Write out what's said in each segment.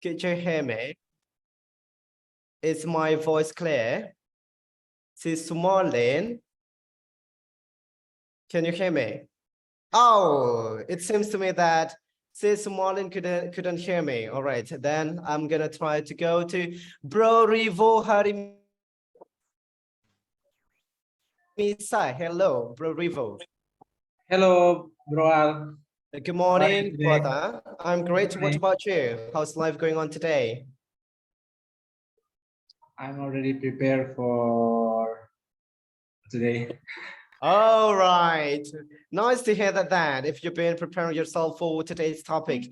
Could you hear me? Is my voice clear? Sis Marlene, can you hear me? Oh, it seems to me that Sis Marlene couldn't hear me. All right, then I'm gonna try to go to Bro Rivo Harimisa. Hello, Bro Rivo. Hello, Bro Al. Good morning, brother. I'm great. What about you? How's life going on today? I'm already prepared for today. All right. Nice to hear that. If you've been preparing yourself for today's topic,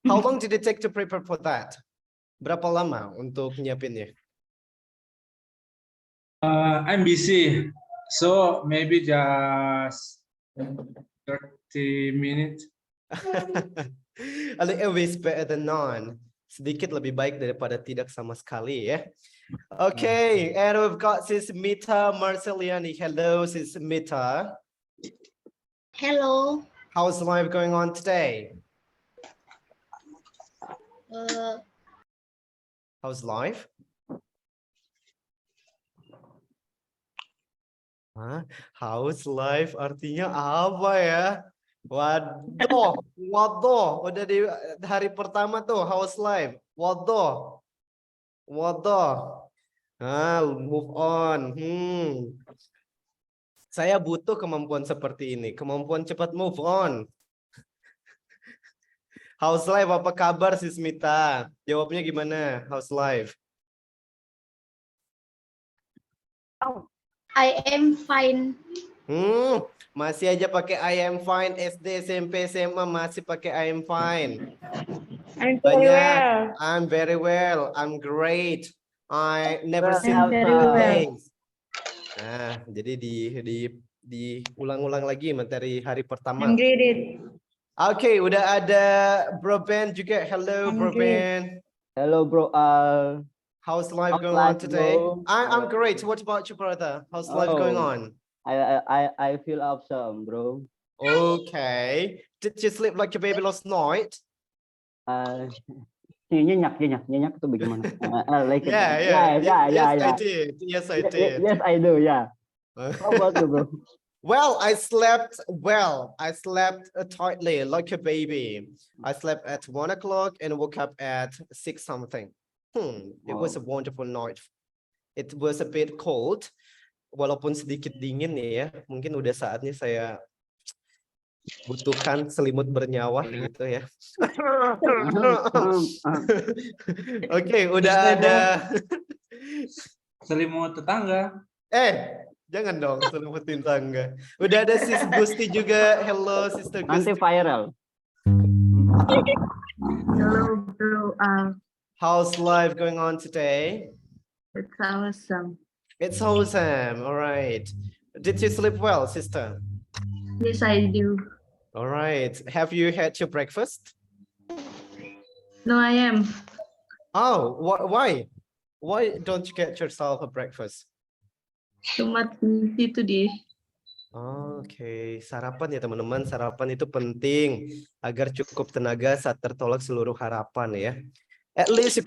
how long did it take to prepare for that? Berapa lama untuk nyiapinnya? I'm busy, so maybe just 30 minutes. A little bit better than none. Sedikit lebih baik daripada tidak sama sekali ya. Okay, and we've got Sis Mita Marceliani. Hello, Sis Mita. Hello. How's life going on today? How's life? Hah? How's life artinya apa ya? Waduh, udah di hari pertama tuh, how's life? Waduh. Move on. Saya butuh kemampuan seperti ini, kemampuan cepat move on. How's life? Apa kabar Sis Mita? Jawabnya gimana? How's life? I am fine. Masih aja pakai I am fine. SD, SMP, SMA masih pakai I am fine. I'm very well. I'm very well. I'm great. I never seen very well. things. Nah, jadi diulang-ulang lagi materi hari pertama. I'm great. Oke, udah ada Bro Ben juga. Hello, Bro Ben. Hello, Bro Al. How's life going on today? I'm great. What about you, brother? How's life going on? I feel awesome, bro. Okay. Did you sleep like a baby last night? Nyenyak itu bagaimana? Like Yeah. yeah. I did. Yes, I did. Yes, I do. Yeah. How about you, bro? Well. I slept tightly like a baby. I slept at 1 o'clock and woke up at 6 something. It was a wonderful night. It was a bit cold. Walaupun sedikit dingin ya, mungkin udah saatnya saya butuhkan selimut bernyawa gitu ya. Oke, udah ada Selimut tetangga. Jangan dong selimutin tangga. Udah ada Sis Gusti juga. Hello, Sister Gusti. Nanti viral. Hello, Bro Al. How's life going on today? It's awesome. It's awesome. All right. Did you sleep well, sister? Yes, I do. All right. Have you had your breakfast? No, I am. Oh, why? Why don't you get yourself a breakfast? Too much busy today. Oke, sarapan ya teman-teman. Sarapan itu penting agar cukup tenaga saat tertolak seluruh harapan ya. At least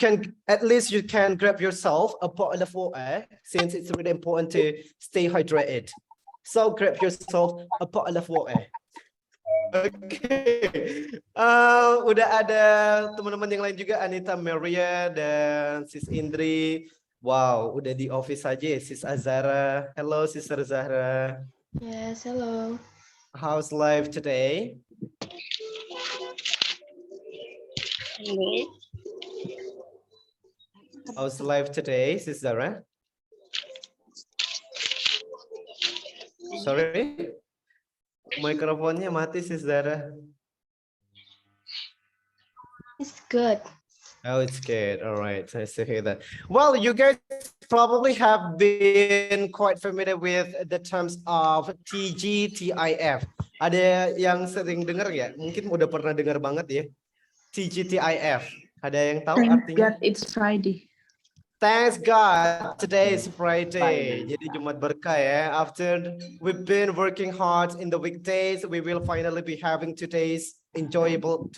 you can grab yourself a bottle of water since it's really important to stay hydrated. So grab yourself a bottle of water. Okay. Udah ada teman-teman yang lain juga, Anita Maria dan Sis Indri. Wow, udah di office aja ya, Sis Azara. Hello, Sister Zahra. Yes, hello. How's life today? How's life today, Sis Zahra? Sorry, mikrofonnya mati, Sis Zahra. It's good. Oh, it's good. All right, nice to hear that. Well, you guys probably have been quite familiar with the terms of TGTIF. Ada yang sering dengar ya? Mungkin udah pernah dengar banget ya. TGTIF. Ada yang tahu Thank artinya? God it's Friday. Thanks God, today is Friday. Jadi Jumat berkah ya. After we've been working hard in the weekdays, we will finally be having today's enjoyable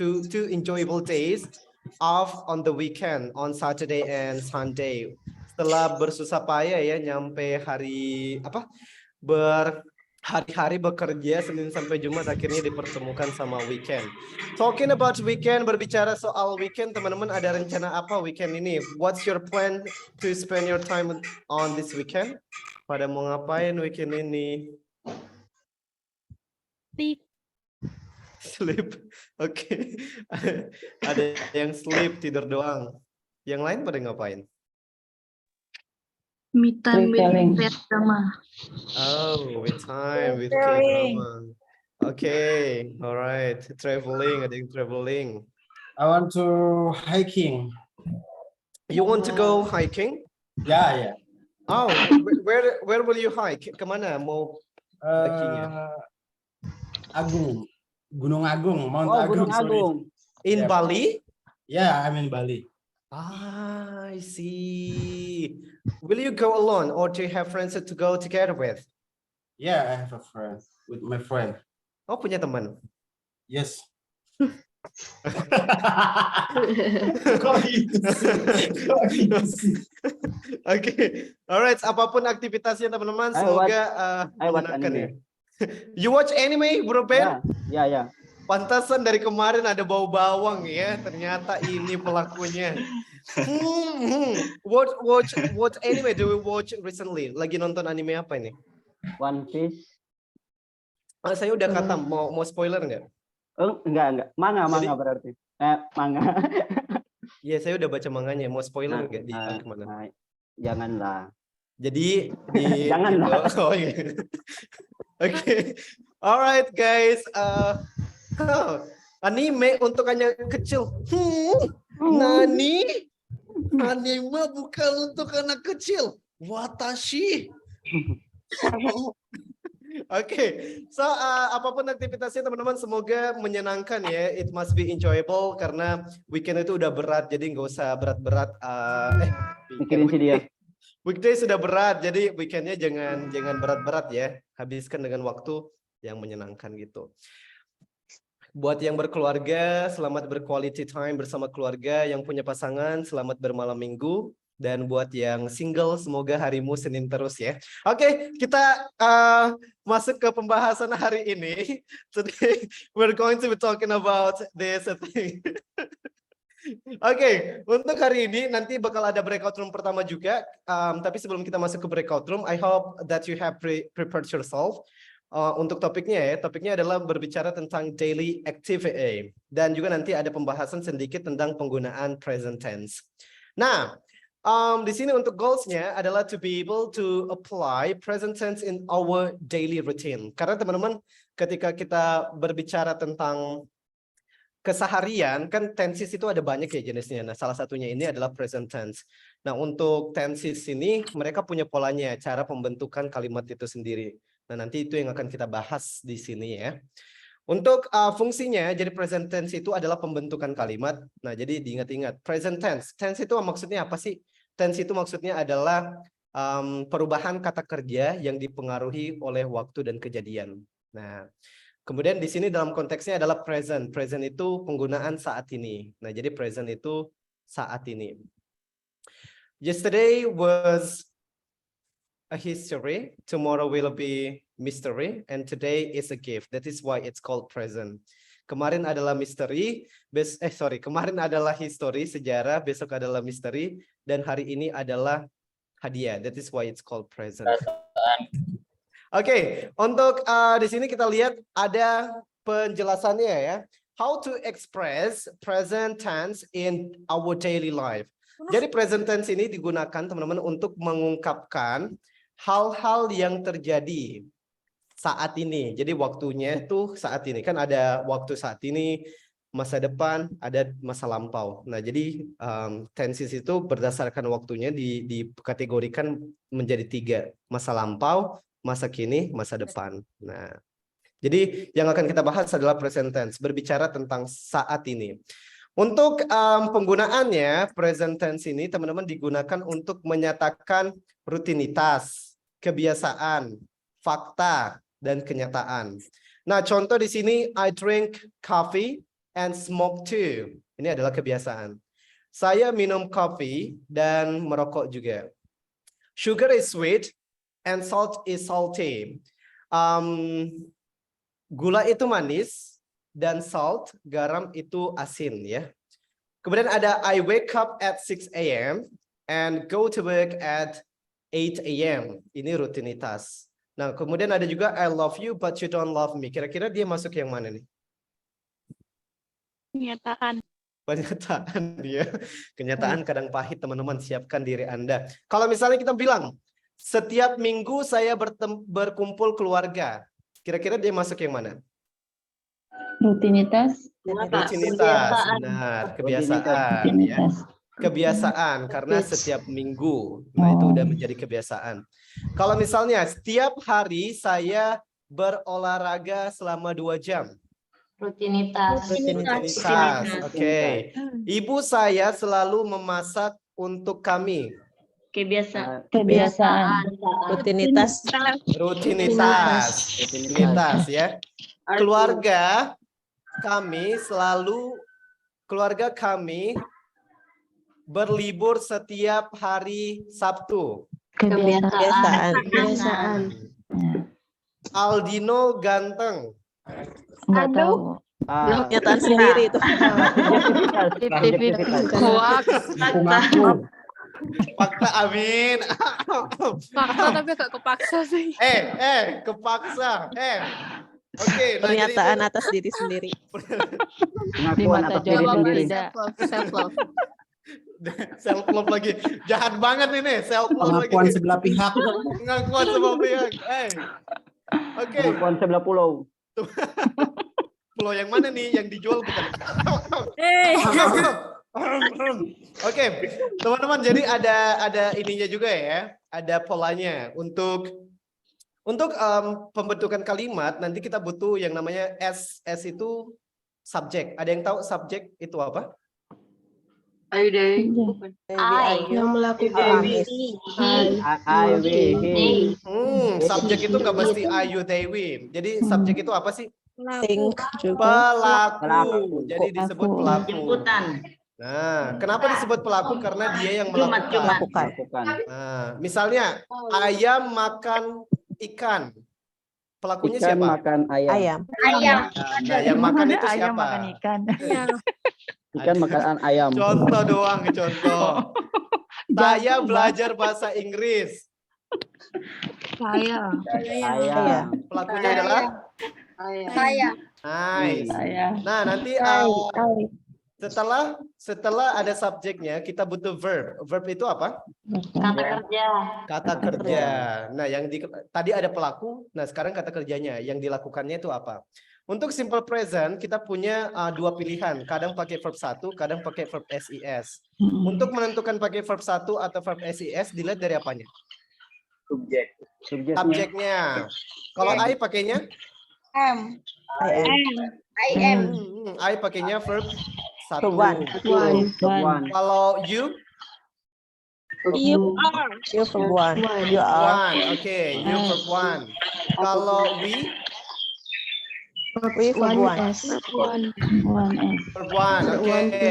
days. off on the weekend, on Saturday and Sunday. Setelah bersusah payah ya nyampe hari apa? Berhari-hari bekerja Senin sampai Jumat akhirnya dipertemukan sama weekend. Talking about weekend, berbicara soal weekend, teman-teman ada rencana apa weekend ini? What's your plan to spend your time on this weekend? Pada mau ngapain weekend ini? Sleep. Sleep. Oke. Ada yang sleep, tidur doang. Yang lain pada ngapain? Me time with Storytelling. drama. Oh, with time, with K-drama. Okay, alright. Traveling, ada yang traveling. I want to hiking. You want to go hiking? Yeah. Oh, where will you hike? Kemana mau hiking-nya? Agung, Gunung Agung, Mount Oh, Agung. Gunung sorry. Agung. In Yeah. Bali? Yeah, I'm in Bali. Ah, I see. Will you go alone or do you have friends to go together with? Yeah, I have a friend with my friend. Oh, punya teman. Yes. Oke, alright. Apapun aktivitasnya teman-teman, I semoga I watch menyenangkan ya. anime. You watch anime, Bro Ben? Ya. Pantasan dari kemarin ada bau bawang ya. Ternyata ini pelakunya. What anime do we watch recently? Lagi nonton anime apa ini? One Piece. Saya udah kata mau spoiler nggak? Oh, enggak. Manga berarti. Manga. Iya, saya udah baca manganya. Mau spoiler nggak di kemana? Janganlah. Jadi di Janganlah. gitu. Oh, iya. Oke. Alright guys. Anime untuk anak kecil. Nani? Anime bukan untuk anak kecil. Watashi. Oke, so apapun aktivitasnya teman-teman semoga menyenangkan ya. It must be enjoyable karena weekend itu udah berat, jadi nggak usah berat-berat. Mikirin si dia. Weekday sudah berat, jadi weekendnya jangan berat-berat ya. Habiskan dengan waktu yang menyenangkan gitu. Buat yang berkeluarga, selamat berquality time bersama keluarga. Yang punya pasangan, selamat bermalam minggu. Dan buat yang single, semoga harimu Senin terus ya. Oke, kita masuk ke pembahasan hari ini. Today we're going to be talking about this thing. Oke, untuk hari ini nanti bakal ada breakout room pertama juga. Tapi sebelum kita masuk ke breakout room, I hope that you have prepared yourself. Untuk topiknya ya, topiknya adalah berbicara tentang daily activity. Dan juga nanti ada pembahasan sedikit tentang penggunaan present tense. Nah, di sini untuk goals-nya adalah to be able to apply present tense in our daily routine. Karena teman-teman ketika kita berbicara tentang keseharian, kan tenses itu ada banyak ya jenisnya. Nah, salah satunya ini adalah present tense. Nah, untuk tenses ini mereka punya polanya, cara pembentukan kalimat itu sendiri. Nah, nanti itu yang akan kita bahas di sini ya. Untuk fungsinya, jadi present tense itu adalah pembentukan kalimat. Nah, jadi diingat-ingat, present tense. Tense itu maksudnya apa sih? Tense itu maksudnya adalah perubahan kata kerja yang dipengaruhi oleh waktu dan kejadian. Nah, kemudian di sini dalam konteksnya adalah present. Present itu penggunaan saat ini. Nah, jadi present itu saat ini. Yesterday was a history, tomorrow will be mystery, and today is a gift. That is why it's called present. Kemarin adalah misteri, kemarin adalah history, sejarah, besok adalah misteri, dan hari ini adalah hadiah. That is why it's called present. Oke, untuk di sini kita lihat ada penjelasannya ya. How to express present tense in our daily life. Jadi present tense ini digunakan teman-teman untuk mengungkapkan hal-hal yang terjadi saat ini. Jadi waktunya itu saat ini. Kan ada waktu saat ini, masa depan, ada masa lampau. Nah, jadi tenses itu berdasarkan waktunya dikategorikan menjadi 3. Masa lampau, masa kini, masa depan. Nah, jadi yang akan kita bahas adalah present tense, berbicara tentang saat ini. Untuk penggunaannya, present tense ini teman-teman digunakan untuk menyatakan rutinitas, kebiasaan, fakta, dan kenyataan. Nah, contoh di sini, I drink coffee and smoke too. Ini adalah kebiasaan. Saya minum kopi dan merokok juga. Sugar is sweet and salt is salty. Gula itu manis dan salt, garam itu asin ya. Kemudian ada I wake up at 6 a.m. and go to work at 8 a.m. Ini rutinitas. Nah, kemudian ada juga I love you but you don't love me. Kira-kira dia masuk yang mana nih? Kenyataan. Kenyataan dia. Kenyataan kadang pahit, teman-teman. Siapkan diri Anda. Kalau misalnya kita bilang, setiap minggu saya berkumpul keluarga. Kira-kira dia masuk yang mana? Rutinitas. Rutinitas. Benar. Kebiasaan. Ya. Kebiasaan karena setiap minggu. Nah, itu udah menjadi kebiasaan. Kalau misalnya setiap hari saya berolahraga selama 2 jam. Rutinitas. Oke. Ibu saya selalu memasak untuk kami. Kebiasaan. Rutinitas. Rutinitas ya. Keluarga kami berlibur setiap hari Sabtu. Kebiasaan. Aldino ganteng. Nggak tahu. Kenyataan sendiri itu. Fakta, amin. Fakta tapi agak kepaksa sih. Kepaksa. Oke, nah jadi Pernyataan atas diri sendiri. Pengakuan atas diri sendiri. Self love. self love lagi. Jahat banget ini, self love lagi. Pengakuan sebelah pihak. Pengakuan sebelah pihak. Oke. Pengakuan sebelah pulau. Pulau yang mana nih yang dijual bukan? Oke, teman-teman, jadi ada ininya juga ya, ada polanya untuk pembentukan kalimat. Nanti kita butuh yang namanya S itu subjek. Ada yang tahu subjek itu apa? I yang melakukan. Subjek itu nggak mesti I, you, they, we. Jadi subjek itu apa sih? Think juga. Pelaku. Jadi disebut pelaku. Nah, kenapa disebut pelaku? Karena dia yang melakukan. Nah, misalnya ayam makan ikan. Pelakunya Ikan siapa? makan ayam. Nah, yang makan itu siapa? ikan. Ikan makan ayam. Contoh doang, contoh. Saya belajar bahasa Inggris. Saya. Ayam. Pelakunya adalah Saya. nice. Nah, nanti setelah ada subjeknya, kita butuh verb. Verb itu apa? Kata kerja. Nah, tadi ada pelaku. Nah, sekarang kata kerjanya. Yang dilakukannya itu apa? Untuk simple present, kita punya 2 pilihan. Kadang pakai verb 1, kadang pakai verb SIS. Untuk menentukan pakai verb 1 atau verb SIS, dilihat dari apanya? Subjeknya. Kalau I pakainya? I pakainya verb 1. Kalau you? You verb one. You are. Oke, you verb 1. Kalau we verb one. verb 1. Oke.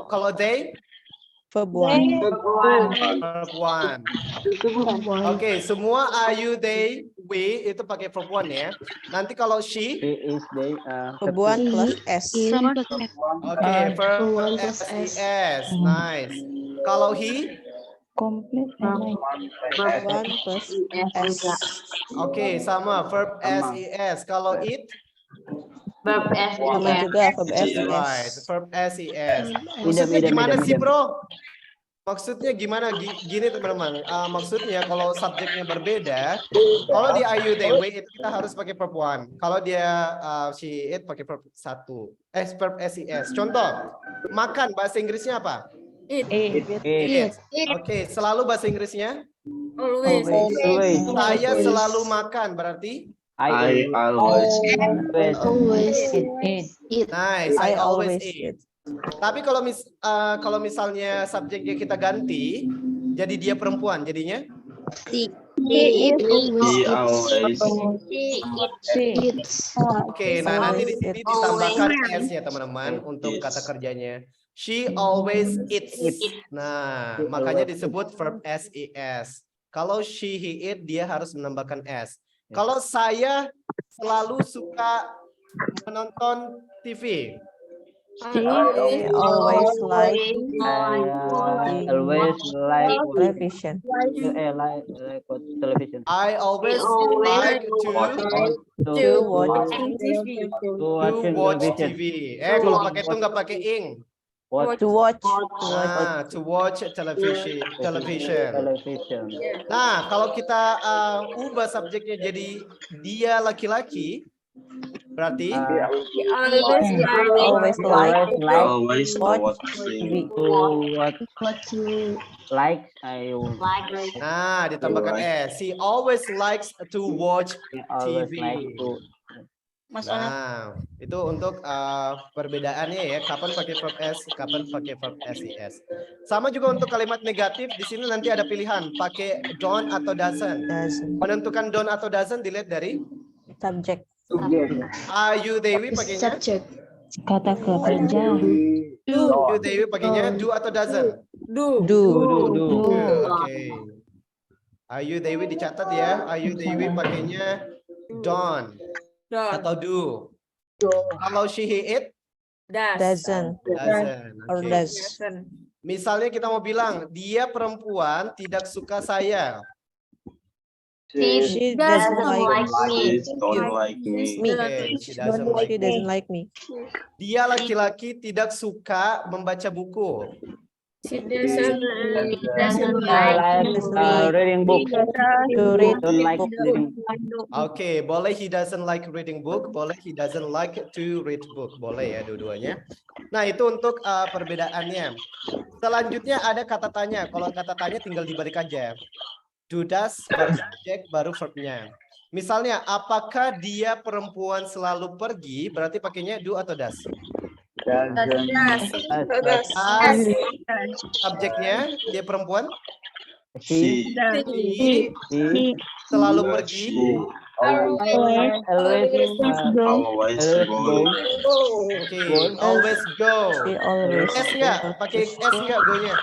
Kalau they? Verb one. Verb 1. Oke, semua are, you, they, we itu pakai verb 1 ya. Nanti kalau she? Is they. Verb one plus S. Oke, verb SES. Nice. Kalau he? Verb one plus S. Oke, sama verb SES. Kalau it? Sama juga verb Right, S. verb SES. Maksudnya gimana sih, bro? Maksudnya gimana? Gini teman-teman. Maksudnya kalau subjeknya berbeda, kalau di I, you, they, we itu kita harus pakai verb 1. Kalau dia she, it pakai verb 1. Verb SES. Contoh, makan bahasa Inggrisnya apa? Eat. Oke, selalu bahasa Inggrisnya? Always. Saya selalu makan berarti? I always Eat. Nice, I always eat. Tapi kalau misalnya subjeknya kita ganti, jadi dia perempuan, jadinya He Oke, nah nanti di sini ditambahkan s-nya teman-teman untuk kata kerjanya. She always eats. Nah, makanya disebut verb SES. Kalau she, he, it, dia harus menambahkan s. Kalau saya selalu suka menonton TV. She always like Always like television. what television. I always like to To watch watch TV. Kalau pakai itu nggak pakai ing. to watch To watch television. Television. Nah, kalau kita ubah subjeknya jadi dia laki-laki, berarti always like watch TV. Like nah ditambahkan s. She always likes to watch always TV. like to. Nah, itu untuk perbedaannya ya, kapan pakai verb s, kapan pakai verb ses. Sama juga untuk kalimat negatif, di sini nanti ada pilihan pakai don't atau doesn't. Menentukan don't atau doesn't dilihat dari Subject. Ayu Dewi pakainya Kata kerja. Ayu Dewi pakainya do atau doesn't? Do. Oke. Ayu Dewi dicatat ya. Ayu Dewi pakainya don't atau do. Kalau she, he, it Doesn't. Or Oke. does. Misalnya kita mau bilang dia perempuan tidak suka saya. She doesn't like me. me. Oke, she doesn't like She me. doesn't like me. Dia laki-laki tidak suka membaca buku. Reading book. To read Don't like book. reading. Oke, boleh he doesn't like reading book, boleh he doesn't like to read book, boleh ya dua-duanya. Nah itu untuk perbedaannya. Selanjutnya ada kata tanya. Kalau kata tanya tinggal dibalik aja. Do, does, baru subjek, baru verbnya. Misalnya, apakah dia perempuan selalu pergi? Berarti pakainya do atau does? Subjeknya dia perempuan. She He selalu pergi. always go. Oke, always go. She always. S nggak? Pakai S nggak go-nya?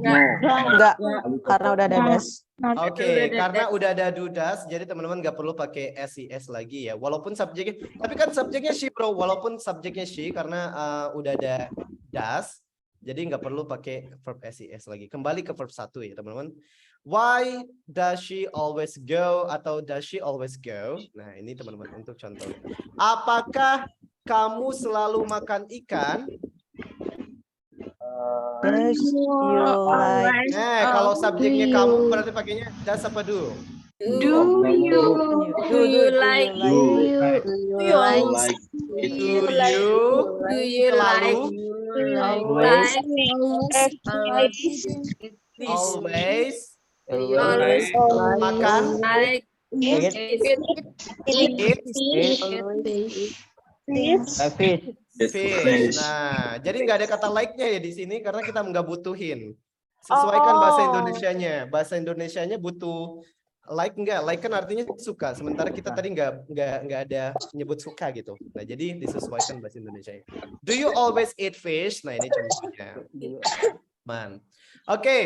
Enggak, karena udah ada das. Oke, karena udah ada do does, jadi teman-teman nggak perlu pakai SES lagi ya. Walaupun subjeknya, tapi kan subjeknya she bro. Walaupun subjeknya she karena udah ada does, jadi nggak perlu pakai verb SES lagi. Kembali ke verb 1 ya teman-teman. Why does she always go atau does she always go? Nah ini teman-teman untuk contoh. Apakah kamu selalu makan ikan? Does you like Kalau subjeknya kamu berarti pakainya does apa do? Do you like Always makan fish. Nah, jadi nggak ada kata like-nya ya di sini karena kita nggak butuhin. Sesuaikan bahasa Indonesianya. Bahasa Indonesianya butuh like nggak? Like kan artinya suka. Sementara kita tadi nggak ada nyebut suka gitu. Nah, jadi disesuaikan bahasa Indonesianya. Do you always eat fish? Nah, ini contohnya. Oke,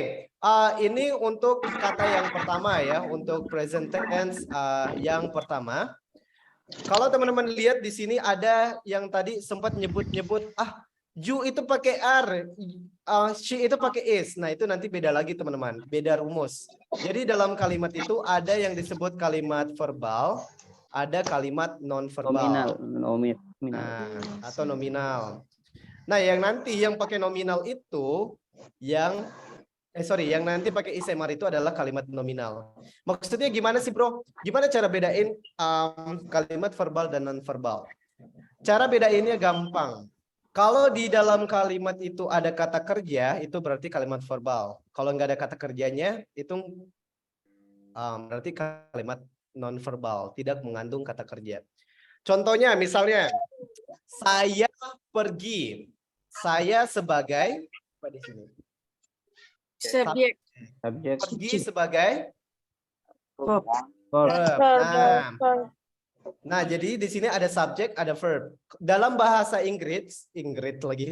ini untuk kata yang pertama ya, untuk present tense yang pertama. Kalau teman-teman lihat di sini ada yang tadi sempat nyebut-nyebut, you itu pakai are, she itu pakai is. Nah itu nanti beda lagi teman-teman, beda rumus. Jadi dalam kalimat itu ada yang disebut kalimat verbal, ada kalimat non-verbal. Nominal. Atau nominal. Nah yang nanti yang pakai nominal itu yang yang nanti pakai ISMR itu adalah kalimat nominal. Maksudnya gimana sih bro? Gimana cara bedain kalimat verbal dan non-verbal? Cara bedainnya gampang. Kalau di dalam kalimat itu ada kata kerja, itu berarti kalimat verbal. Kalau nggak ada kata kerjanya, itu berarti kalimat non-verbal, tidak mengandung kata kerja. Contohnya misalnya, saya pergi. Saya sebagai apa di sini? subjek? Pergi sebagai Verb. Verb. Nah, jadi di sini ada subjek, ada verb. Dalam bahasa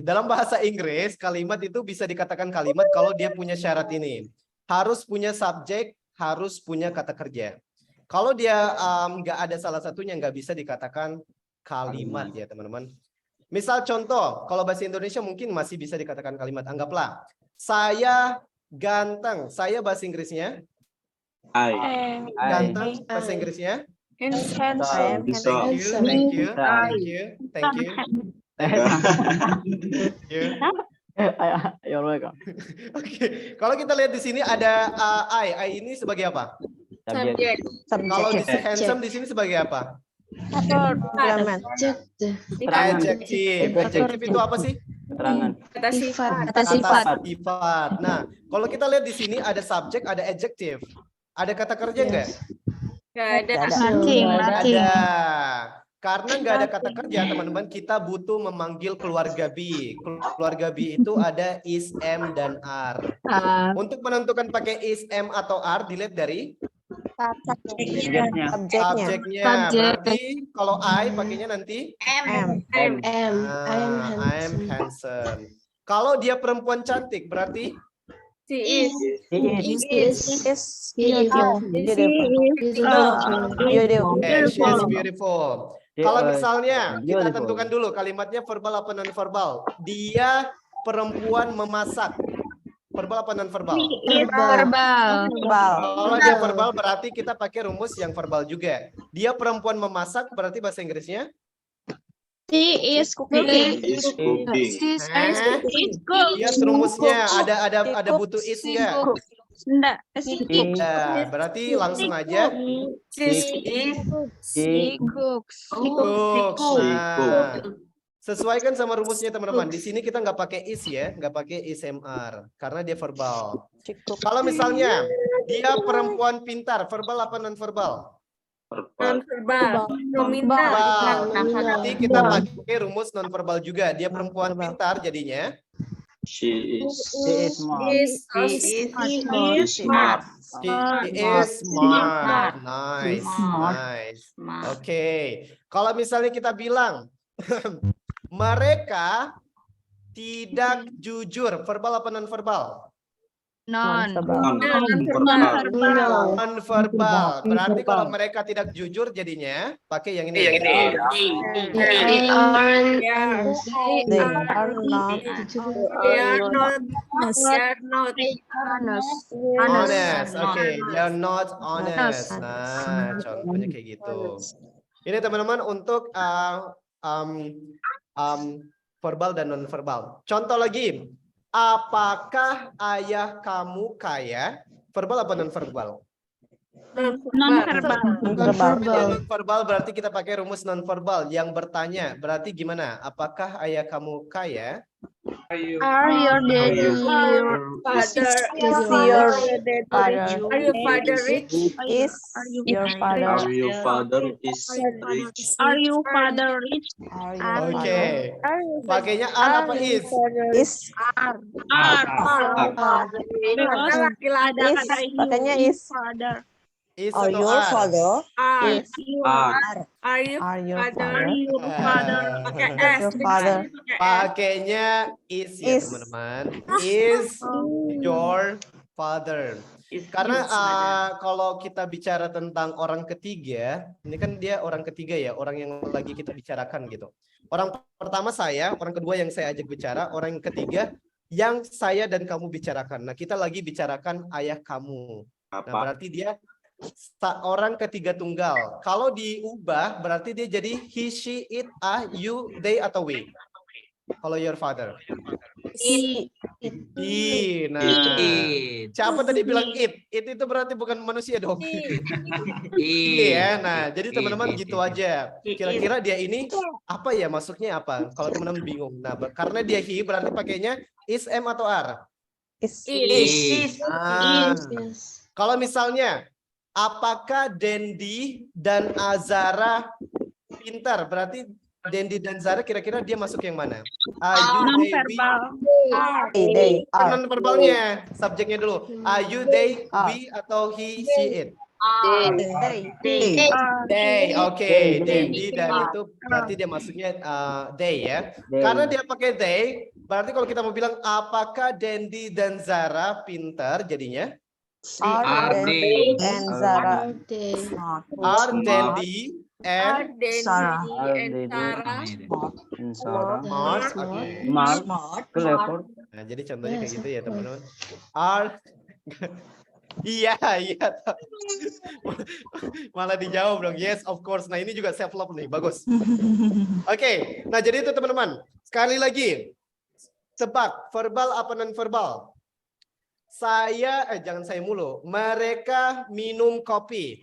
dalam bahasa Inggris, kalimat itu bisa dikatakan kalimat kalau dia punya syarat ini. Harus punya subjek, harus punya kata kerja. Kalau dia nggak ada salah satunya, nggak bisa dikatakan kalimat ya teman-teman. Misal contoh, kalau bahasa Indonesia mungkin masih bisa dikatakan kalimat. Anggaplah, saya ganteng. Saya bahasa Inggrisnya? Ganteng bahasa Inggrisnya? Handsome. Thank you, thank you, thank you, thank you. You're welcome. Oke, kalau kita lihat di sini ada I ini sebagai apa? Subject. Kalau di Subjek. handsome di sini sebagai apa? Komplement. Adjective. Adjective itu apa sih? Keterangan. Kata sifat. Kata sifat. Sifat. Nah, kalau kita lihat di sini ada subjek, ada adjective. Ada kata kerja enggak? Nggak ada. Ada. Karena nggak ada kata kerja, teman-teman, kita butuh memanggil keluarga B. Keluarga B itu ada is, am, dan are. Untuk menentukan pakai is, am, atau are, dilihat dari Subjeknya. subjeknya. Berarti kalau I pakainya nanti M. I'm handsome. Kalau dia perempuan cantik, berarti She is. Is beautiful. she is beautiful. Kalau misalnya kita tentukan dulu kalimatnya verbal apa non verbal. Dia perempuan memasak. Verbal apa non verbal? Verbal. Kalau dia verbal berarti kita pakai rumus yang verbal juga. Dia perempuan memasak berarti bahasa Inggrisnya? She is cooking. Lihat rumusnya ada butuh is enggak? Enggak. Nah, berarti langsung aja She cooks. cooks. Nah, sesuaikan sama rumusnya teman-teman. Di sini kita nggak pakai is ya, nggak pakai ismr karena dia verbal. Kalau misalnya dia perempuan pintar, verbal apa non verbal? Non-verbal. Verbal. Nanti kita pakai rumus non verbal juga. Dia perempuan pintar jadinya She is smart. Smart. she is smart. Nice, nice. Oke. Kalau misalnya kita bilang mereka tidak jujur, verbal apa non verbal? Non-verbal. Berarti kalau mereka tidak jujur jadinya pakai yang ini. They are not. Honest. Oke, they are not honest. Nah, contohnya kayak gitu. Ini teman-teman untuk verbal dan non verbal. Contoh lagi. Apakah ayah kamu kaya? Verbal apa non verbal? Non verbal berarti kita pakai rumus non verbal yang bertanya. Berarti gimana? Apakah ayah kamu kaya? Are your daddy father? Is your father? Are your father rich? Is your father? Are your father is rich? Are you father rich? Oke. Pakainya are apa is? Is. Laki-laki Is. Pakainya is. Is Are atau your are? father? Is. Are your father? Pakai S. Your father. Pakainya is ya Is. teman-teman. Is your father. Karena kalau kita bicara tentang orang ketiga, ini kan dia orang ketiga ya, orang yang lagi kita bicarakan gitu. Orang pertama saya, orang kedua yang saya ajak bicara, orang yang ketiga yang saya dan kamu bicarakan. Nah, kita lagi bicarakan ayah kamu. Nah, berarti dia orang ketiga tunggal. Kalau diubah berarti dia jadi he, she, it, you, they atau we. Kalau your father. Nah, siapa tadi bilang it? It itu berarti bukan manusia dong. Iya. Nah, jadi teman-teman gitu aja. Kira-kira dia ini apa ya? Masuknya apa? Kalau teman-teman bingung. Nah, karena dia he berarti pakainya is, am atau are? Is. Nah, kalau misalnya apakah Dendi dan Azara pintar? Berarti Dendi dan Zara kira-kira dia masuk yang mana? They are. Non verbalnya, subjeknya dulu. You, they, we atau he, she, it. Day, oke. Dendi dan itu berarti dia maksudnya day ya. Karena dia pakai they, berarti kalau kita mau bilang apakah Dendi dan Zara pintar jadinya? Are Dendi and Zara Are Dendi and Sarah. smart? Oke. Smart. Clever. Nah, jadi contohnya kayak gitu ya teman-teman. Are iya. Malah dijawab dong. Yes, of course. Nah, ini juga self love nih. Bagus. Oke. Nah, jadi itu teman-teman. Sekali lagi. Tebak, verbal apa non verbal? Jangan saya mulu. Mereka minum kopi.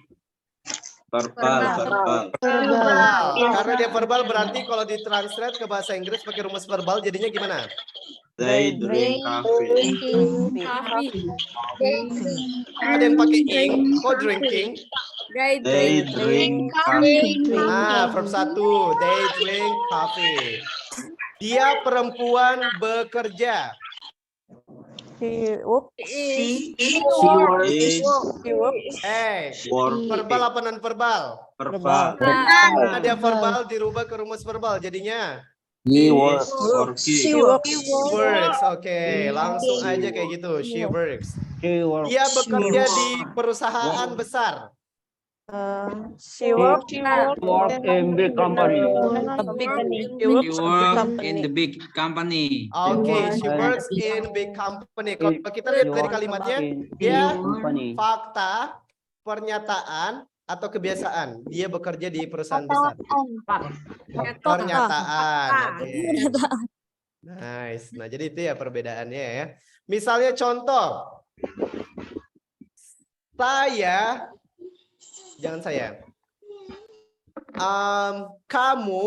Verbal. Karena dia verbal berarti kalau ditranslate ke bahasa Inggris pakai rumus verbal jadinya gimana? They drink coffee. Ada yang pakai ing, kok drinking? They drink coffee. Verb 1, they drink coffee. Dia perempuan bekerja. She works. Verbal apa non verbal? Verbal. Karena dia verbal dirubah ke rumus verbal jadinya He works. She works. works. Oke, langsung aja kayak gitu. She works. Dia bekerja di perusahaan besar. She works in big company. in the big company. Oke, she works in big company. Kalau kita lihat dari kalimatnya, dia fakta, pernyataan, atau kebiasaan. Dia bekerja di perusahaan besar. Pernyataan. Oke. Nice. Nah, jadi itu ya perbedaannya ya. Misalnya contoh. Kamu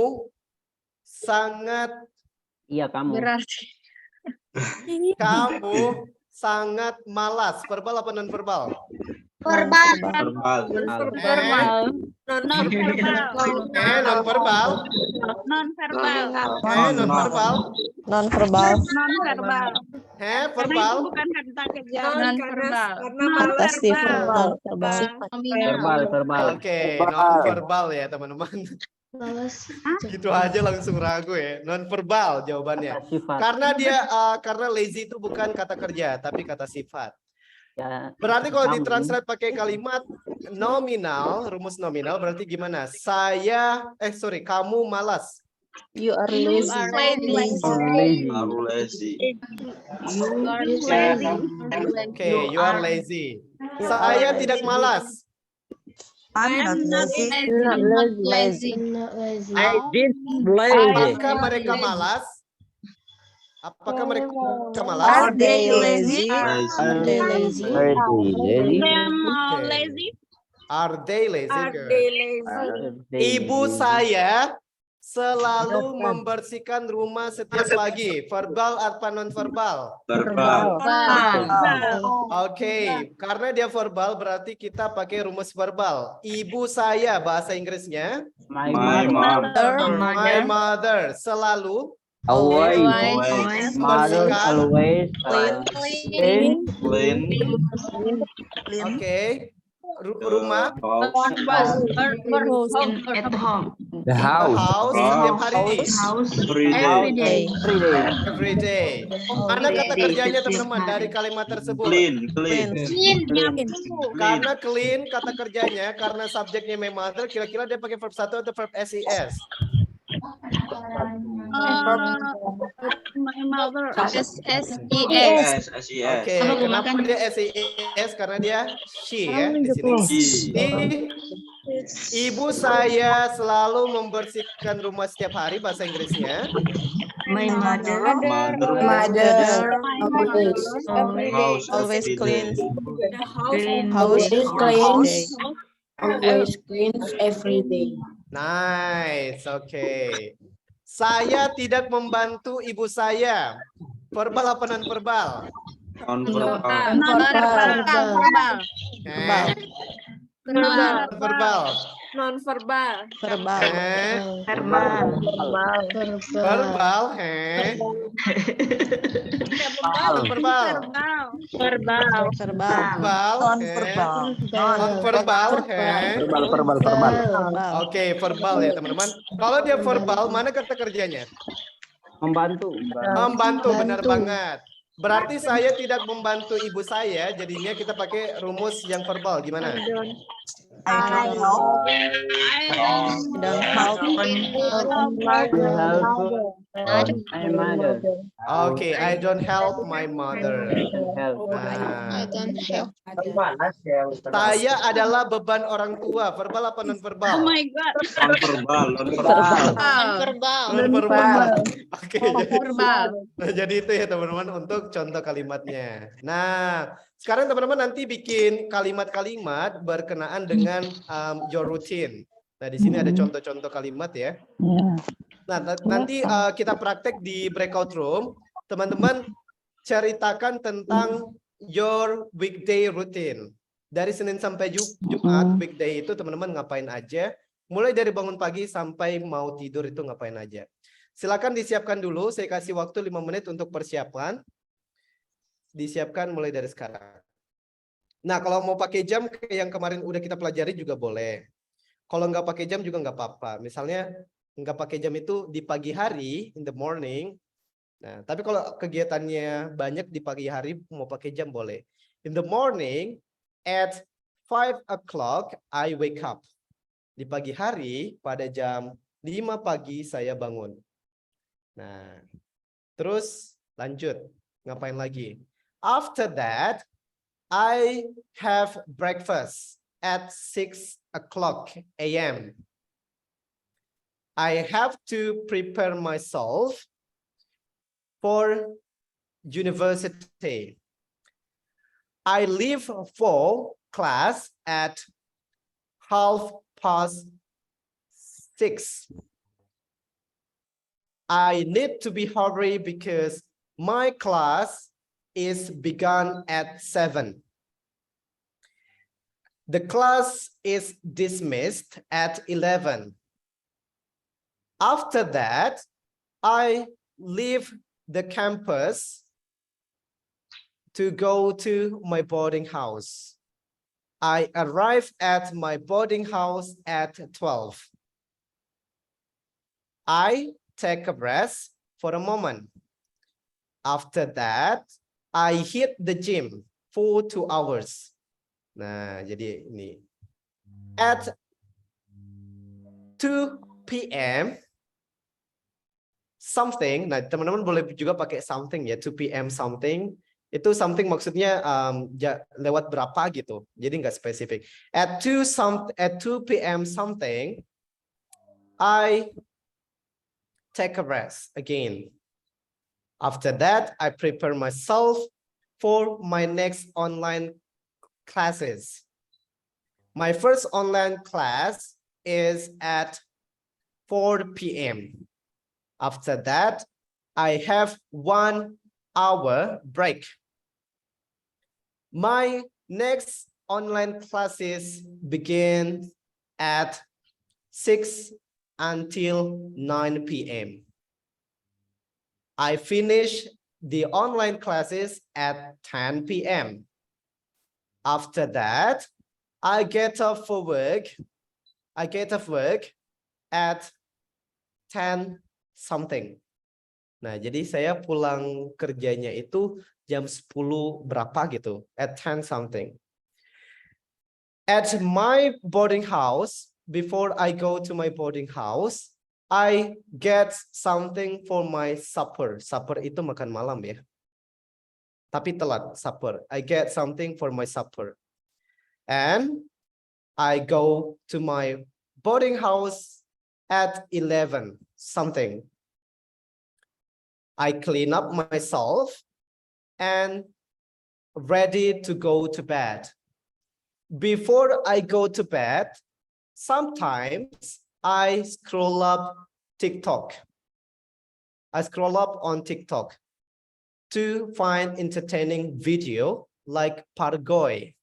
sangat Berarti. kamu sangat malas. Verbal apa non verbal? Verbal. Non verbal. Non verbal. Non verbal. Verbal. Bukan kata kerja. Kata sifat non verbal. Verbal. Oke, non verbal ya teman-teman. Gitu aja langsung ragu ya. Non verbal jawabannya. Sifat. Karena lazy itu bukan kata kerja tapi kata sifat. Ya, Berarti kalau ditranslate pakai kalimat nominal, rumus nominal berarti gimana? Kamu malas. You are lazy. Oke, you are lazy. Saya tidak malas. I'm not lazy. Apakah mereka malas? Are they lazy? Are they lazy? Good. Ibu saya selalu membersihkan rumah setiap pagi. Verbal atau non verbal? Oke, karena dia verbal berarti kita pakai rumus verbal. Ibu saya bahasa Inggrisnya My mother selalu always Clean. Oke. Rumah At home. the house setiap hari. every day. Mana kata kerjanya teman-teman dari kalimat tersebut? Karena clean kata kerjanya, karena subjeknya my mother, kira-kira dia pakai verb 1 atau verb SES? My mother. SES. Oke, kenapa dia SES? Karena dia she ya di sini. Ibu saya selalu membersihkan rumah setiap hari, bahasa Inggrisnya My mother. Always clean. Always cleans every day. Nice, oke. Saya tidak membantu ibu saya. Verbal apa non verbal? Verbal. Non verbal. Verbal. Non-verbal. Verbal. Verbal. Non-verbal. Verbal. Oke, verbal ya teman-teman. Kalau dia verbal, mana kata kerjanya? Membantu. Membantu, benar banget. Berarti saya tidak membantu ibu saya, jadinya kita pakai rumus yang verbal. Gimana? I don't help. My mother. Oke, I don't help my mother. Help. Nah, don't help. saya adalah beban orang tua. Verbal apa non-verbal? Oh my God. Non-verbal. Oke, Verbal. jadi itu ya teman-teman untuk contoh kalimatnya. Nah, sekarang teman-teman nanti bikin kalimat-kalimat berkenaan dengan your routine. Nah, di sini ada contoh-contoh kalimat ya. Nah, nanti kita praktek di breakout room. Teman-teman ceritakan tentang your weekday routine. Dari Senin sampai Jumat, weekday itu teman-teman ngapain aja. Mulai dari bangun pagi sampai mau tidur itu ngapain aja. Silakan disiapkan dulu, saya kasih waktu 5 menit untuk persiapan. Disiapkan mulai dari sekarang. Nah, kalau mau pakai jam yang kemarin udah kita pelajari juga boleh. Kalau nggak pakai jam juga nggak apa-apa. Misalnya nggak pakai jam itu di pagi hari, in the morning. Nah, tapi kalau kegiatannya banyak di pagi hari, mau pakai jam boleh. In the morning, at 5 o'clock, I wake up. Di pagi hari, pada jam 5 pagi saya bangun. Nah, terus lanjut. Ngapain lagi? After that, I have breakfast at 6 o'clock a.m. I have to prepare myself for university. I leave for class at 6:30. I need to be hurry because my class is begun at 7. The class is dismissed at 11. After that, I leave the campus to go to my boarding house. I arrive at my boarding house at 12. I take a rest for a moment. After that, I hit the gym for 2 hours. Nah, jadi ini. At 2 p.m. something. Nah, teman-teman boleh juga pakai something ya. 2 p.m. something. Itu something maksudnya lewat berapa gitu. Jadi nggak spesifik. At 2 p.m. something, I take a rest again. After that, I prepare myself for my next online classes. My first online class is at 4 p.m. After that, I have 1 hour break. My next online classes begin at 6 until 9 p.m. I finish the online classes at 10 p.m. After that, I get off for work. I get off work at 10 something. Nah, jadi saya pulang kerjanya itu jam 10 berapa gitu, at 10 something. At my boarding house, before I go to my boarding house, I get something for my supper. Supper itu makan malam ya. Tapi telat, supper. I get something for my supper. And I go to my boarding house at 11 something. I clean up myself and ready to go to bed. Before I go to bed, sometimes I scroll up TikTok. I scroll up on TikTok to find entertaining video like Pargoy.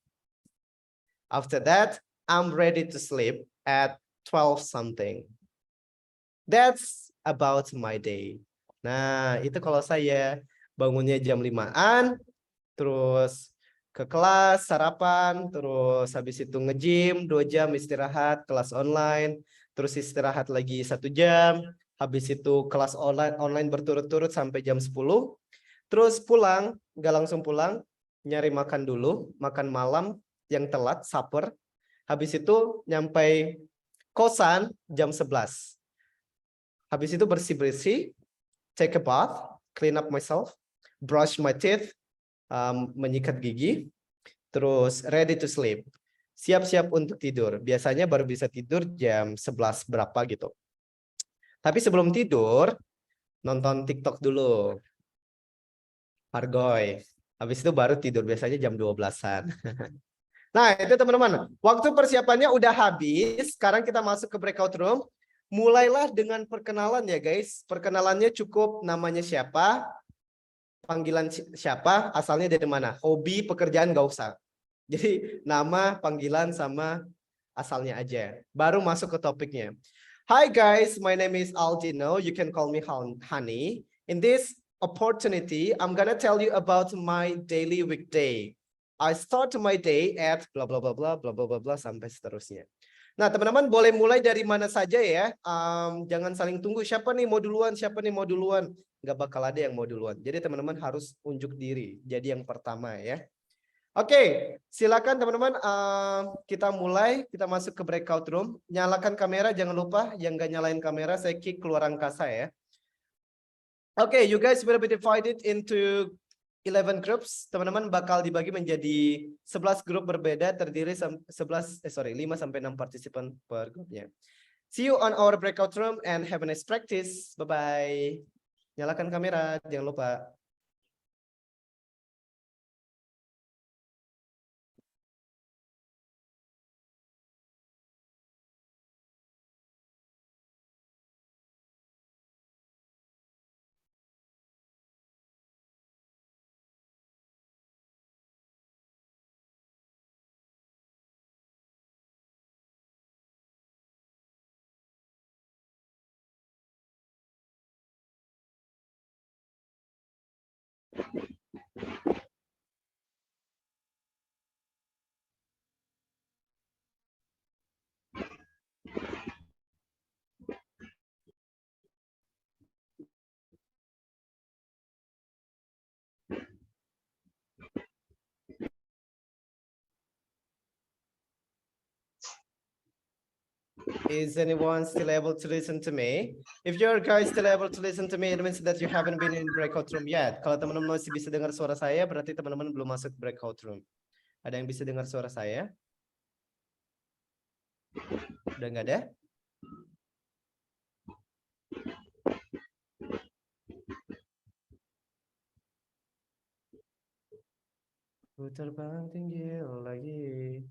After that, I'm ready to sleep at 12 something. That's about my day. Nah, itu kalau saya. bangunnya jam 5-an, terus ke kelas, sarapan, terus habis itu nge-gym 2 jam, istirahat, kelas online, terus istirahat lagi 1 jam, habis itu kelas online berturut-turut sampai jam 10, terus pulang, nggak langsung pulang, nyari makan dulu, makan malam yang telat, supper, habis itu nyampe kosan jam 11. Habis itu bersih-bersih, take a bath, clean up myself, brush my teeth, menyikat gigi, terus ready to sleep. Siap-siap untuk tidur. Biasanya baru bisa tidur jam 11 berapa gitu. Tapi sebelum tidur, nonton TikTok dulu. Argoy. Habis itu baru tidur, biasanya jam 12-an. Nah, itu teman-teman. Waktu persiapannya udah habis. Sekarang kita masuk ke breakout room. Mulailah dengan perkenalan ya guys. Perkenalannya cukup namanya siapa, panggilan siapa, asalnya dari mana. Hobi, pekerjaan nggak usah. Jadi nama, panggilan, sama asalnya aja. Baru masuk ke topiknya. Hi guys, my name is Aldino. You can call me Honey. In this opportunity, I'm gonna tell you about my daily weekday. I start my day at bla bla bla bla bla bla bla bla sampai seterusnya. Nah, teman-teman boleh mulai dari mana saja ya. Jangan saling tunggu siapa nih mau duluan, siapa nih mau duluan. Nggak bakal ada yang mau duluan. Jadi teman-teman harus unjuk diri. Jadi yang pertama ya. Oke, silakan teman-teman. Kita mulai. Kita masuk ke breakout room. Nyalakan kamera, jangan lupa. Yang nggak nyalain kamera, saya kick keluar angkasa ya. Oke, you guys will be divided into 11 groups. Teman-teman bakal dibagi menjadi 11 grup berbeda, terdiri 5 sampai 6 partisipan per grupnya. See you on our breakout room and have a nice practice. Bye-bye. Nyalakan kamera, jangan lupa. Is anyone still able to listen to me? If you're guys still able to listen to me, it means that you haven't been in breakout room yet. Kalau teman-teman masih bisa dengar suara saya, berarti teman-teman belum masuk breakout room. Ada yang bisa dengar suara saya? Udah nggak ada? Ku terbang tinggi lagi.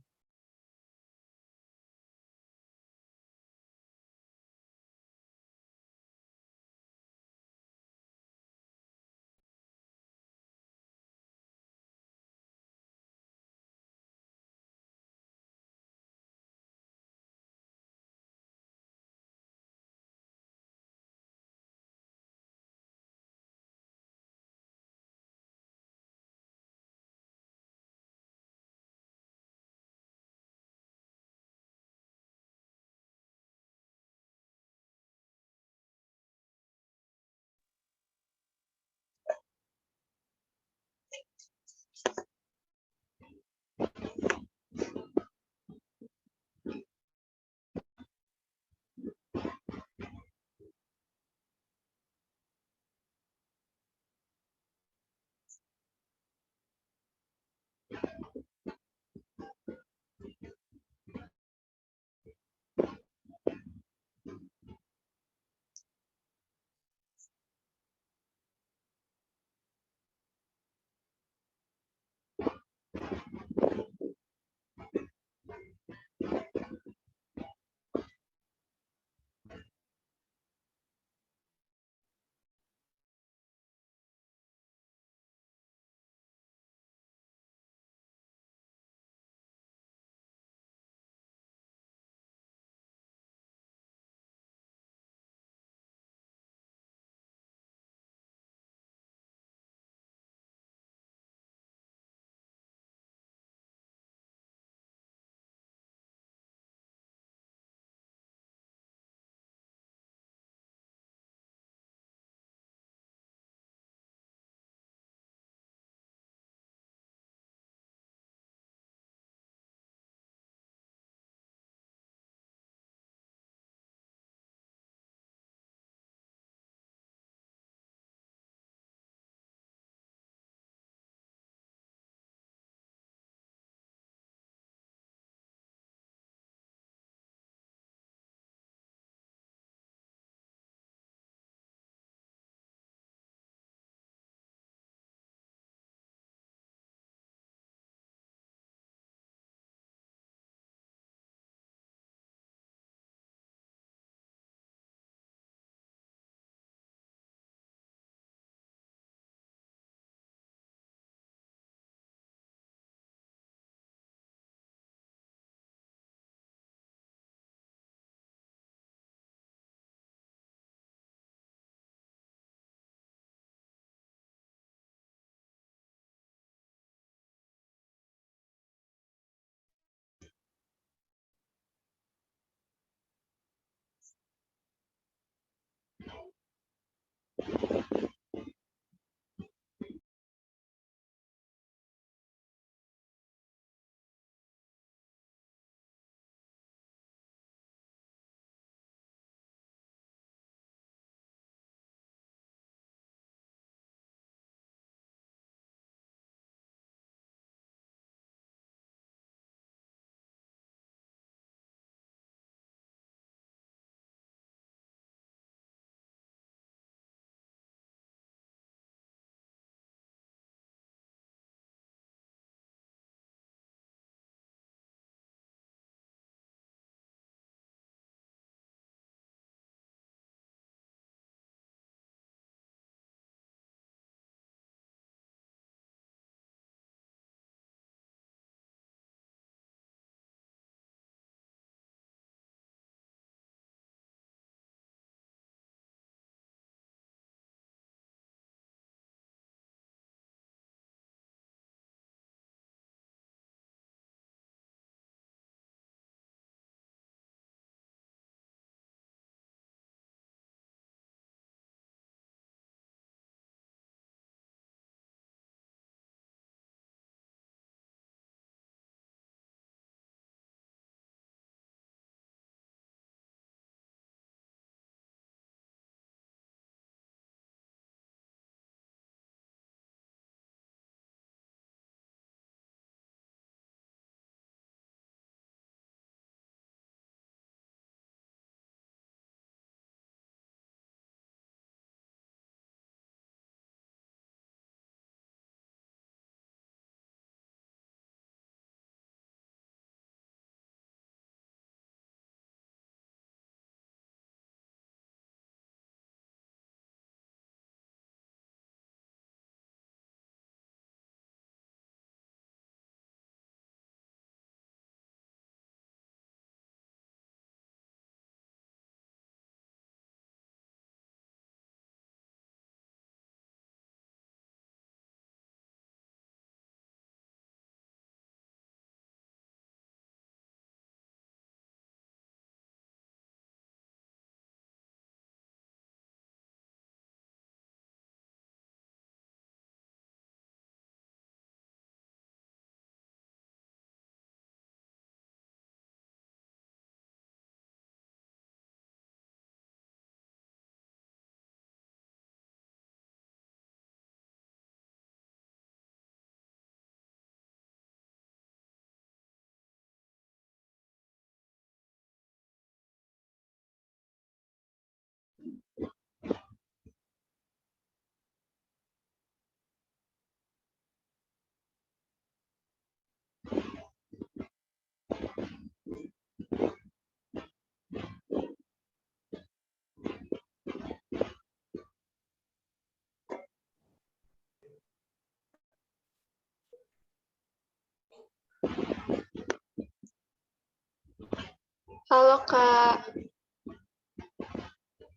Halo Kak.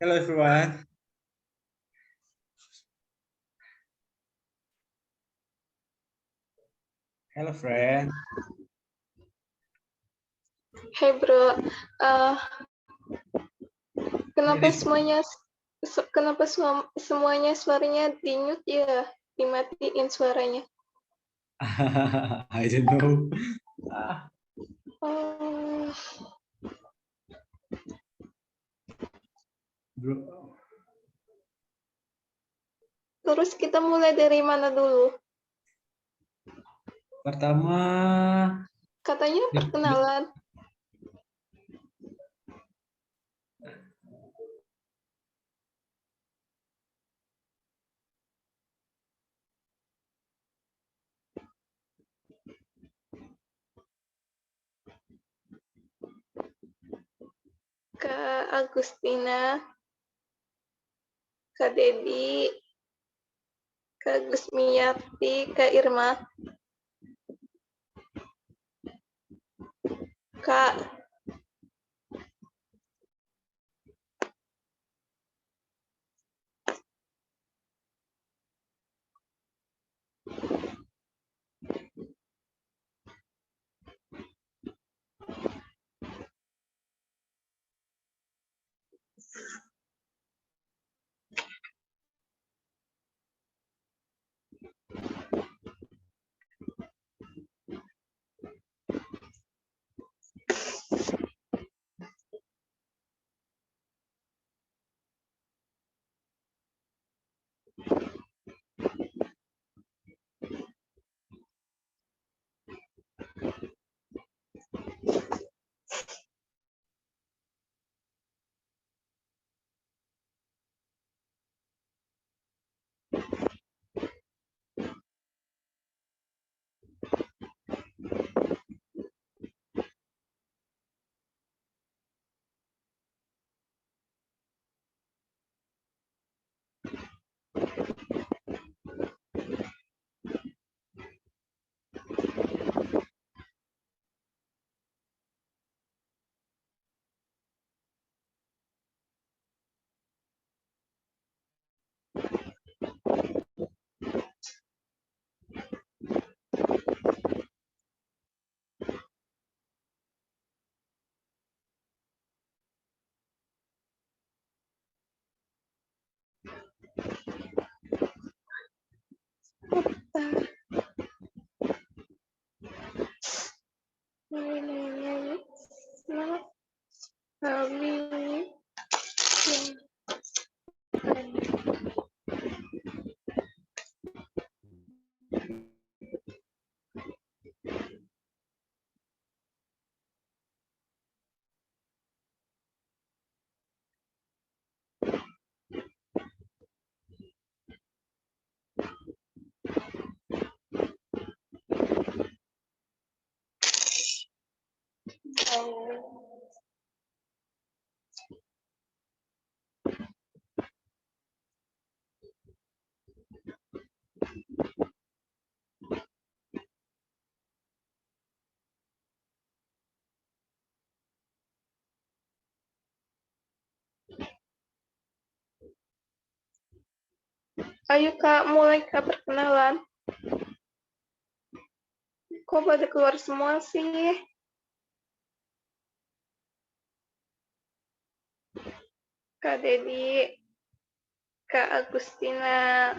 Hello everyone. Hello friend. Hey bro. Kenapa Jadi- semuanya suaranya di-mute ya? Dimatiin suaranya. I don't know. Oh, Bro. terus kita mulai dari mana dulu? Pertama, Katanya perkenalan. Kak Agustina, Kak Dedi, Kak Gusmiati, Kak Irma. Kak, kami Ayo Kak, mulai Kak perkenalan. Kok pada keluar semua sih? Kak Dedi, Kak Agustina.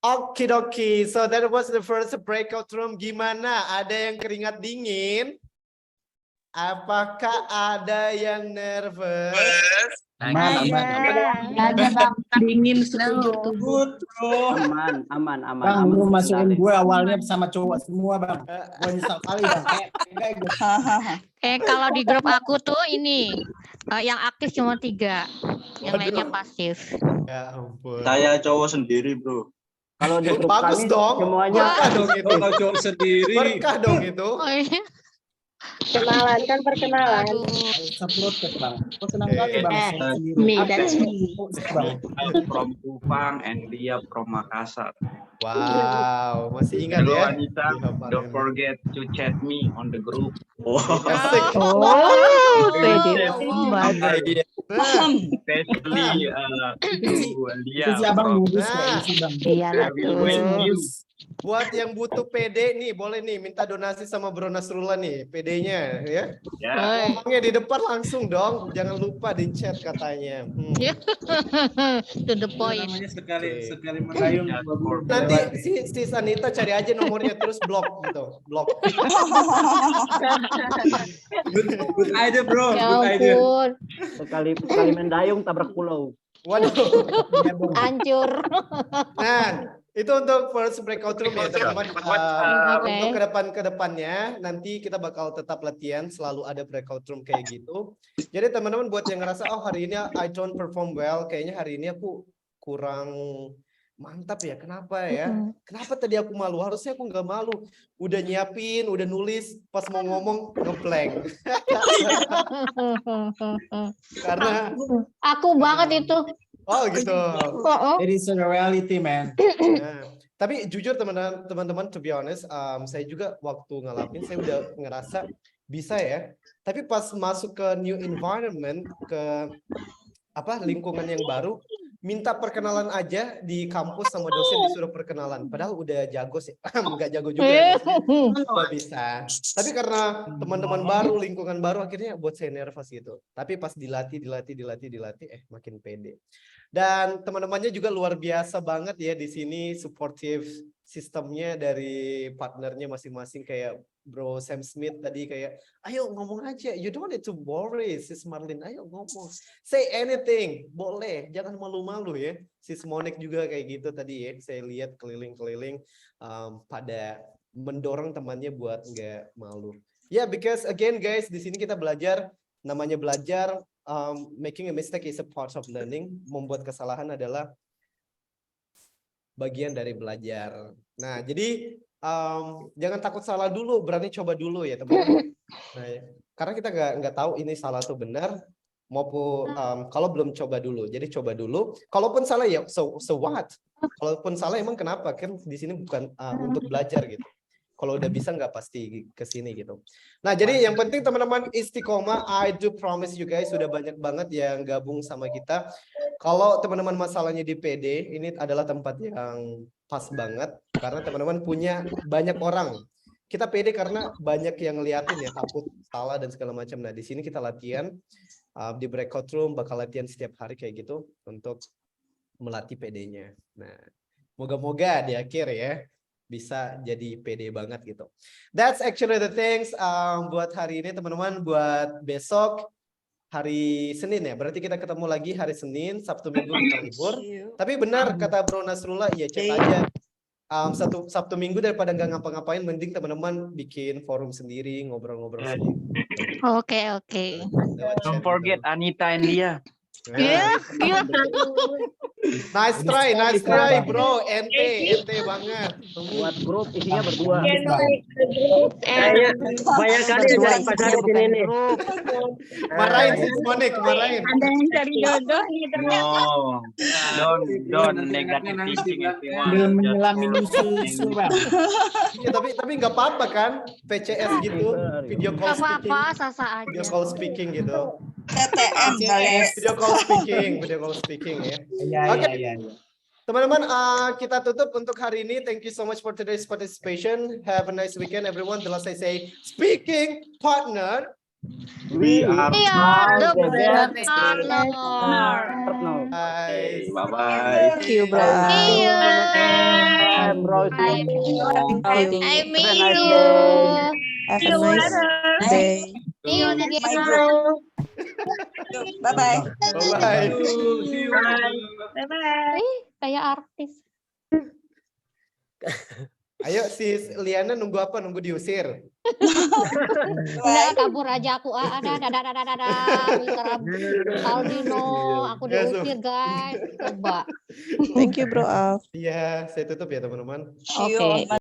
Okidoki. So that was the first breakout room. Gimana? Ada yang keringat dingin? Apakah ada yang nervous? Aman, Ada bang. Dingin sekejur tubuh. Good, bro. aman. Bang, lu masukin Kendali. gue awalnya sama cowok semua, Bang. Gue nyesal kali, Bang. Kayak gue. Kalau di grup aku tuh ini yang aktif cuma 3, yang lainnya pasif. Ya ampun. Saya cowok sendiri, bro. Kalau di grup Bagus kami dong. semuanya Berkah dong itu. Kalau cowok sendiri. Berkah dong itu. Oh, iya. Kenalan kan perkenalan. Aduh. Saprotet, Bang. Gue senang Oke. banget, Bang. Sendiri. Me, that's me. Bang. I'm from Kupang and dia from Makassar. Wow, masih ingat Hello ya? Anita, Iya, don't Pak. forget to chat me on the group. Asik. Oh, pede banget. Iya. Nah, Especially to Lia. Itu si abang from- modus Nah. kayak isi, Bang. Iya lah I will wait tuh. you. buat yang butuh PD nih, boleh nih minta donasi sama Bro Nasrullah nih, PD-nya ya. Ya. Ngomongnya di depan langsung dong, jangan lupa di chat katanya. To the Itu point. namanya sekali Oke. sekali mendayung. Ya, dua for- bulan Nanti lewat. si Sanita cari aja nomornya terus blok gitu, blok. Good idea, bro. Ya Good idea. ampun, sekali mendayung tabrak pulau. Waduh. hancur. Nah, itu untuk first breakout room ya teman-teman. Oke. Untuk kedepannya nanti kita bakal tetap latihan, selalu ada breakout room kayak gitu. Jadi teman-teman buat yang ngerasa oh hari ini I don't perform well, kayaknya hari ini aku kurang mantap ya. Kenapa ya? Kenapa tadi aku malu? Harusnya aku nggak malu. Udah nyiapin, udah nulis, pas mau ngomong ngeblank. Karena Aku banget itu. oh gitu. It is a reality, man. Nah, tapi jujur teman-teman, to be honest, saya juga waktu ngalamin, saya udah ngerasa bisa ya. Tapi pas masuk ke new environment, ke lingkungan yang baru, minta perkenalan aja di kampus sama dosen disuruh perkenalan. Padahal udah jago sih, nggak jago juga. Nggak bisa. Tapi karena teman-teman baru, lingkungan baru, akhirnya buat saya nervous gitu. Tapi pas dilatih, makin pede. Dan teman-temannya juga luar biasa banget ya di sini, supportive sistemnya dari partnernya masing-masing, kayak Bro Sam Smith tadi kayak, ayo ngomong aja, you don't need to worry, Sis Marlin, ayo ngomong, say anything, boleh, jangan malu-malu ya. Sis Monik juga kayak gitu tadi ya, saya lihat keliling-keliling pada mendorong temannya buat nggak malu. Ya, because again guys, di sini kita belajar, namanya belajar, making a mistake is a part of learning. Membuat kesalahan adalah bagian dari belajar. Nah, jadi jangan takut salah dulu, berani coba dulu ya teman-teman. Nah, karena kita nggak tahu ini salah atau benar, maupun kalau belum coba dulu. Jadi coba dulu. Kalaupun salah ya, so what? Kalaupun salah emang kenapa? Kan di sini bukan untuk belajar gitu. Kalau udah bisa nggak pasti ke sini gitu. Nah, jadi yang penting teman-teman istiqomah. I do promise you guys sudah banyak banget yang gabung sama kita. Kalau teman-teman masalahnya di PD, ini adalah tempat yang pas banget karena teman-teman punya banyak orang. Kita PD karena banyak yang ngeliatin ya, takut salah dan segala macam. Nah, di sini kita latihan di breakout room, bakal latihan setiap hari kayak gitu untuk melatih PD-nya. Nah, moga-moga di akhir ya bisa jadi PD banget gitu. That's actually the things buat hari ini teman-teman. Buat besok hari Senin ya, berarti kita ketemu lagi hari Senin, Sabtu Minggu kita libur. Tapi benar kata Bro Nasrullah, ya cek aja Sabtu Minggu daripada nggak ngapa-ngapain, mending teman-teman bikin forum sendiri, ngobrol-ngobrol sendiri. Oke. Lewat Don't chat forget gitu. Anita and Lia. Iya. Nice try bro, ente banget. Buat grup isinya berdua. Banyak kali ajaran pacaran di sini nih. Marahin sih Monik, marahin. Ada yang cari jodoh nih ternyata. No, don't negative thinking everyone. Sambil Just menyelami for isu-isu, Bang. Ya, tapi nggak apa-apa kan, PCS gitu, video call Gak speaking, apa-apa, sasa aja. video call speaking gitu. TTM Video call speaking ya. Iya. Teman-teman, kita tutup untuk hari ini. Thank you so much for today's participation. Have a nice weekend, everyone. The last I say, speaking partner, We are We are the best best partner. partner. Bye. Bye bye. Thank you, bro. See you. Bro. Thank you. I Have a miss nice you. day. Have a nice day. See you My again. group. Bye-bye. Bye-bye. See you. Kayak artis. Ayo si Liana nunggu apa? Nunggu diusir. Enggak, kabur aja aku. Ada. Mister Aldino, aku diusir guys. Coba. Thank you, bro. Iya, saya tutup ya teman-teman. Oke.